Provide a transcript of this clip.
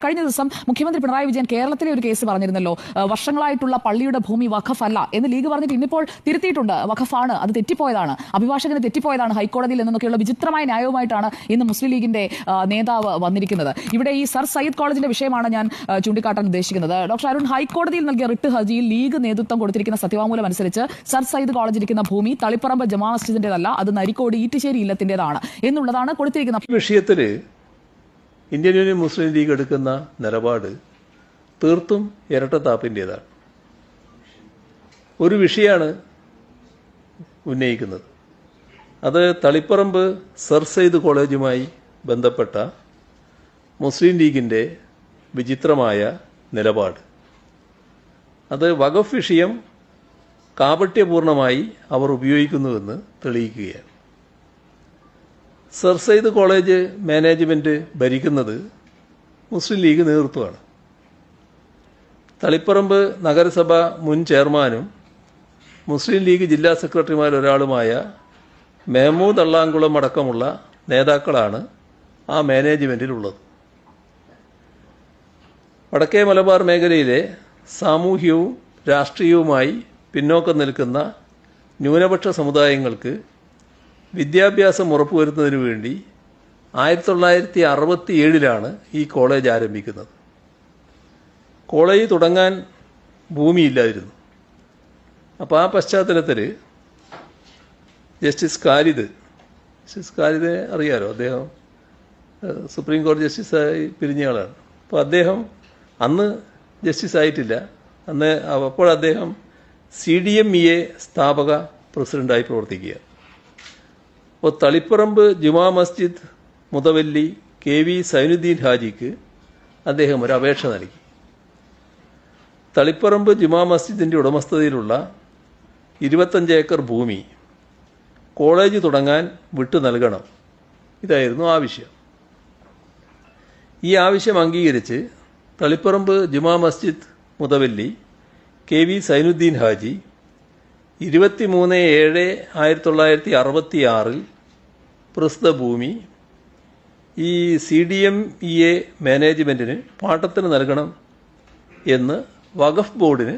കഴിഞ്ഞ ദിവസം മുഖ്യമന്ത്രി പിണറായി വിജയൻ കേരളത്തിലെ ഒരു കേസ് പറഞ്ഞിരുന്നല്ലോ. വർഷങ്ങളായിട്ടുള്ള പള്ളിയുടെ ഭൂമി വഖഫ് അല്ല എന്ന് ലീഗ് പറഞ്ഞിട്ട് ഇന്നിപ്പോൾ തിരുത്തിയിട്ടുണ്ട്. വഖഫാണ്, അത് തെറ്റിപ്പോയതാണ്, അഭിഭാഷകന് തെറ്റിപ്പോയതാണ് ഹൈക്കോടതിയിൽ നിന്നൊക്കെയുള്ള വിചിത്രമായ ന്യായവുമായിട്ടാണ് ഇന്ന് മുസ്ലിം ലീഗിന്റെ നേതാവ് വന്നിരിക്കുന്നത്. ഇവിടെ ഈ സർ സയ്യിദ് കോളേജിന്റെ വിഷയമാണ് ഞാൻ ചൂണ്ടിക്കാട്ടാൻ ഉദ്ദേശിക്കുന്നത്. ഡോക്ടർ അരുൺ, ഹൈക്കോടതിയിൽ നൽകിയ റിട്ട് ഹർജിയിൽ ലീഗ് നേതൃത്വം കൊടുത്തിരിക്കുന്ന സത്യവാങ്മൂലം അനുസരിച്ച് സർ സയ്യിദ് കോളേജിരിക്കുന്ന ഭൂമി തളിപ്പറമ്പ് ജമാ മസ്ജിദിന്റേതല്ല, അത് നരിക്കോട് ഈറ്റിശ്ശേരി ഇല്ലത്തിന്റേതാണ് എന്നുള്ളതാണ് കൊടുത്തിരിക്കുന്ന വിഷയത്തിൽ. ഇന്ത്യൻ യൂണിയൻ മുസ്ലിം ലീഗ് എടുക്കുന്ന നിലപാട് തീർത്തും ഇരട്ടത്താപ്പിൻ്റേതാണ്. ഒരു വിഷയമാണ് ഉന്നയിക്കുന്നത്, അത് തളിപ്പറമ്പ് സർ സയ്യിദ് കോളേജുമായി ബന്ധപ്പെട്ട മുസ്ലിം ലീഗിൻ്റെ വിചിത്രമായ നിലപാട്. അത് വഖഫ് വിഷയം കാപട്യപൂർണമായി അവർ ഉപയോഗിക്കുന്നുവെന്ന് തെളിയിക്കുകയാണ്. സർ സയ്യിദ് കോളേജ് മാനേജ്മെന്റ് ഭരിക്കുന്നത് മുസ്ലിം ലീഗ് നേതൃത്വമാണ്. തളിപ്പറമ്പ് നഗരസഭ മുൻ ചെയർമാനും മുസ്ലിം ലീഗ് ജില്ലാ സെക്രട്ടറിമാരൊരാളുമായ മെഹമൂദ് അള്ളാങ്കുളം അടക്കമുള്ള നേതാക്കളാണ് ആ മാനേജ്മെന്റിലുള്ളത്. വടക്കേ മലബാർ മേഖലയിലെ സാമൂഹ്യവും രാഷ്ട്രീയവുമായി പിന്നോക്കം നിൽക്കുന്ന ന്യൂനപക്ഷ സമുദായങ്ങൾക്ക് വിദ്യാഭ്യാസം ഉറപ്പുവരുത്തുന്നതിനു വേണ്ടി 1967 ഈ കോളേജ് ആരംഭിക്കുന്നത്. കോളേജ് തുടങ്ങാൻ ഭൂമിയില്ലായിരുന്നു. അപ്പോൾ ആ പശ്ചാത്തലത്തിൽ ജസ്റ്റിസ് ഖാലിദിനെ അറിയാലോ, അദ്ദേഹം സുപ്രീം കോടതി ജസ്റ്റിസായി പിരിഞ്ഞയാളാണ്. അപ്പോൾ അദ്ദേഹം അന്ന് ജസ്റ്റിസ് ആയിട്ടില്ല. അപ്പോൾ അദ്ദേഹം CDMEA സ്ഥാപക പ്രസിഡന്റായി പ്രവർത്തിക്കുക. അപ്പോൾ തളിപ്പറമ്പ് ജുമാ മസ്ജിദ് മുതവല്ലി KV സൈനുദ്ദീൻ ഹാജിക്ക് അദ്ദേഹം ഒരു അപേക്ഷ നൽകി. തളിപ്പറമ്പ് ജുമാ മസ്ജിദിൻ്റെ ഉടമസ്ഥതയിലുള്ള 25 ഏക്കർ ഭൂമി കോളേജ് തുടങ്ങാൻ വിട്ടു നൽകണം, ഇതായിരുന്നു ആവശ്യം. ഈ ആവശ്യം അംഗീകരിച്ച് തളിപ്പറമ്പ് ജുമാ മസ്ജിദ് മുതവല്ലി KV സൈനുദ്ദീൻ ഹാജി 23/7/1966 പ്രസ്തുത ഭൂമി ഈ CDMEA മാനേജ്മെന്റിന് പാട്ടത്തിന് നൽകണം എന്ന് വഖഫ് ബോർഡിന്